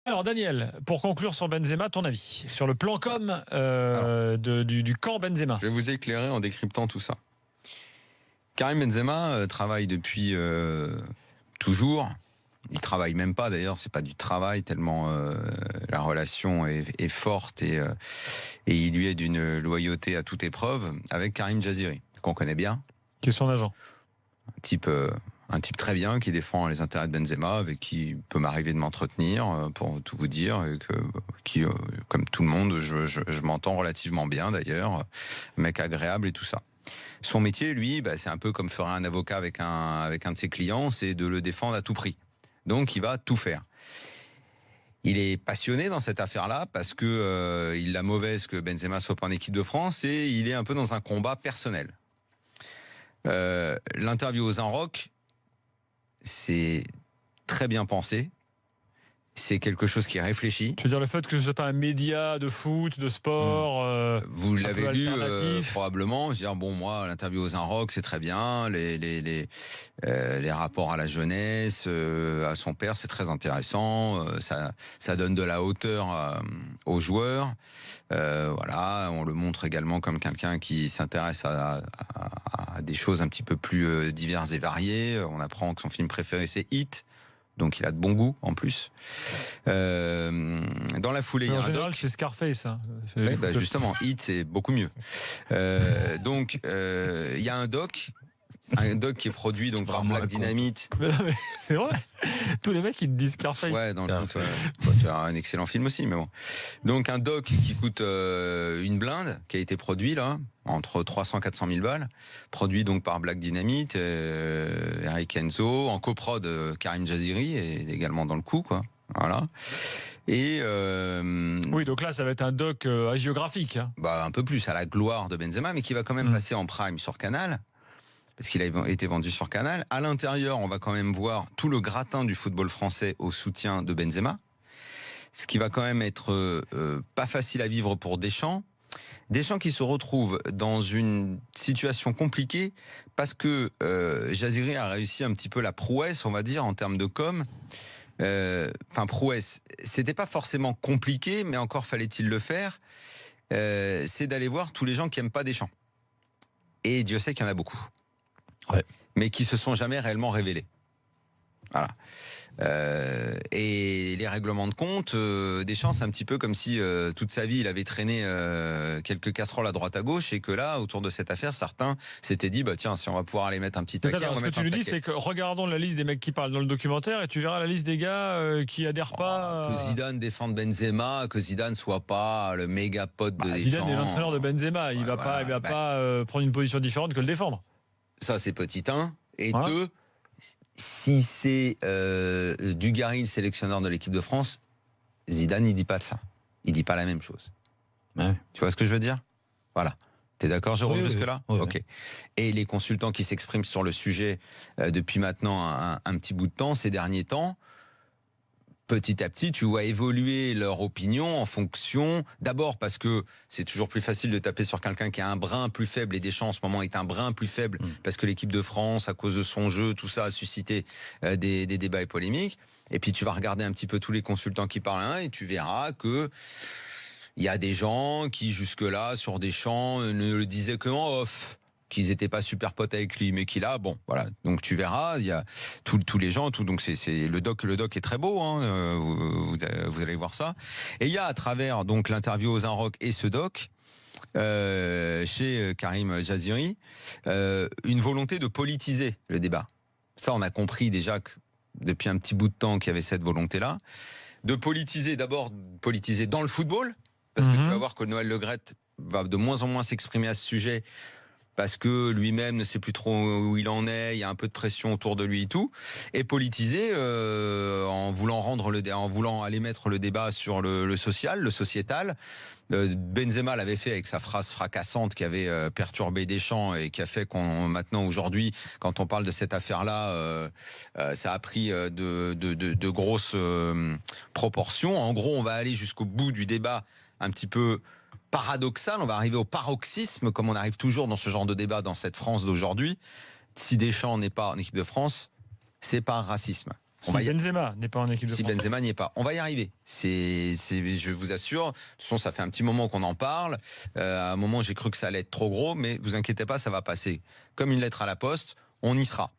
Alors Daniel, pour conclure sur Benzema, ton avis sur le plan com du camp Benzema? Je vais vous éclairer en décryptant tout ça. Karim Benzema travaille depuis toujours. Il travaille même pas d'ailleurs, c'est pas du travail tellement la relation est forte et il lui est d'une loyauté à toute épreuve avec Karim Jaziri, qu'on connaît bien. Qui est son agent? Un type très bien qui défend les intérêts de Benzema, avec qui il peut m'arriver de m'entretenir, pour tout vous dire, et qui, comme tout le monde, je m'entends relativement bien d'ailleurs, mec agréable et tout ça. Son métier, lui, c'est un peu comme ferait un avocat avec un de ses clients, c'est de le défendre à tout prix. Donc il va tout faire. Il est passionné dans cette affaire-là parce que il a mauvaise que Benzema soit pas en équipe de France et il est un peu dans un combat personnel. L'interview aux Inrocks, c'est très bien pensé. C'est quelque chose qui est réfléchi. Tu veux dire le fait que ce soit pas un média de foot, de sport vous l'avez lu probablement. Je veux dire, bon, moi, l'interview aux Inrocks, c'est très bien. Les rapports à la jeunesse, à son père, c'est très intéressant. Ça donne de la hauteur aux joueurs. Voilà, on le montre également comme quelqu'un qui s'intéresse à des choses un petit peu plus diverses et variées. On apprend que son film préféré, c'est Hit. Donc il a de bon goût en plus. Dans la foulée, il y a en un général, doc. c'est Scarface. Hein. Ouais, justement, Hit, c'est beaucoup mieux. Donc il y a un doc qui est produit donc par Black Dynamite. C'est vrai. Tous les mecs ils te disent Scarface. Ouais, dans le doute, tu as un excellent film aussi, mais bon. Donc un doc qui coûte une blinde, qui a été produit là, entre 300 et 400 000 balles, produit donc par Black Dynamite, Eric Enzo, en coprod Karim Jaziri, et également dans le coup, quoi. Voilà. Et oui, donc là, ça va être un doc hagiographique. Hein. Un peu plus à la gloire de Benzema, mais qui va quand même passer en prime sur Canal. Parce qu'il a été vendu sur Canal. À l'intérieur, on va quand même voir tout le gratin du football français au soutien de Benzema. Ce qui va quand même être pas facile à vivre pour Deschamps. Deschamps qui se retrouve dans une situation compliquée parce que Jaziri a réussi un petit peu la prouesse, on va dire, en termes de com'. Prouesse, c'était pas forcément compliqué, mais encore fallait-il le faire. C'est d'aller voir tous les gens qui aiment pas Deschamps. Et Dieu sait qu'il y en a beaucoup. Ouais. Mais qui se sont jamais réellement révélés. Voilà. Et les règlements de compte, Deschamps, c'est un petit peu comme si toute sa vie il avait traîné quelques casseroles à droite à gauche et que là, autour de cette affaire, certains s'étaient dit tiens, si on va pouvoir aller mettre un petit taquet, on va mettre un taquet. Ce que tu nous dis, c'est que regardons la liste des mecs qui parlent dans le documentaire et tu verras la liste des gars qui adhèrent pas. Que Zidane défende Benzema, que Zidane soit pas le méga pote de Deschamps. Zidane est l'entraîneur de Benzema, il va pas prendre une position différente que le défendre. Ça, c'est petit 1. Et 2, si c'est Dugarry, le sélectionneur de l'équipe de France, Zidane, il dit pas de ça. Il dit pas la même chose. Ouais. Tu vois ce que je veux dire? Voilà. T'es d'accord, Jérôme, jusque-là? Oui. Ok. Et les consultants qui s'expriment sur le sujet depuis maintenant un petit bout de temps, ces derniers temps, petit à petit, tu vois évoluer leur opinion en fonction, d'abord parce que c'est toujours plus facile de taper sur quelqu'un qui est un brin plus faible, et Deschamps en ce moment est un brin plus faible, parce que l'équipe de France, à cause de son jeu, tout ça a suscité des débats et polémiques. Et puis tu vas regarder un petit peu tous les consultants qui parlent, et tu verras que il y a des gens qui jusque-là, sur Deschamps, ne le disaient que en off, qu'ils n'étaient pas super potes avec lui, mais qu'il a, voilà. Donc tu verras, il y a tous les gens, donc c'est le doc est très beau, vous allez voir ça. Et il y a à travers donc l'interview aux Inrocks et ce doc, chez Karim Jaziri, une volonté de politiser le débat. Ça, on a compris déjà que depuis un petit bout de temps qu'il y avait cette volonté-là, de politiser, d'abord politiser dans le football, parce que tu vas voir que Noël Le Graët va de moins en moins s'exprimer à ce sujet, parce que lui-même ne sait plus trop où il en est, il y a un peu de pression autour de lui et tout, et politiser en voulant aller mettre le débat sur le social, le sociétal. Benzema l'avait fait avec sa phrase fracassante qui avait perturbé Deschamps et qui a fait maintenant aujourd'hui, quand on parle de cette affaire-là, ça a pris de grosses proportions. En gros, on va aller jusqu'au bout du débat un petit peu paradoxal, on va arriver au paroxysme, comme on arrive toujours dans ce genre de débat dans cette France d'aujourd'hui. Si Deschamps n'est pas en équipe de France, c'est par racisme. Si Benzema n'est pas en équipe de Si France. Benzema n'y est pas, on va y arriver. Je vous assure. De toute façon, ça fait un petit moment qu'on en parle. À un moment, j'ai cru que ça allait être trop gros, mais vous inquiétez pas, ça va passer comme une lettre à la poste. On y sera.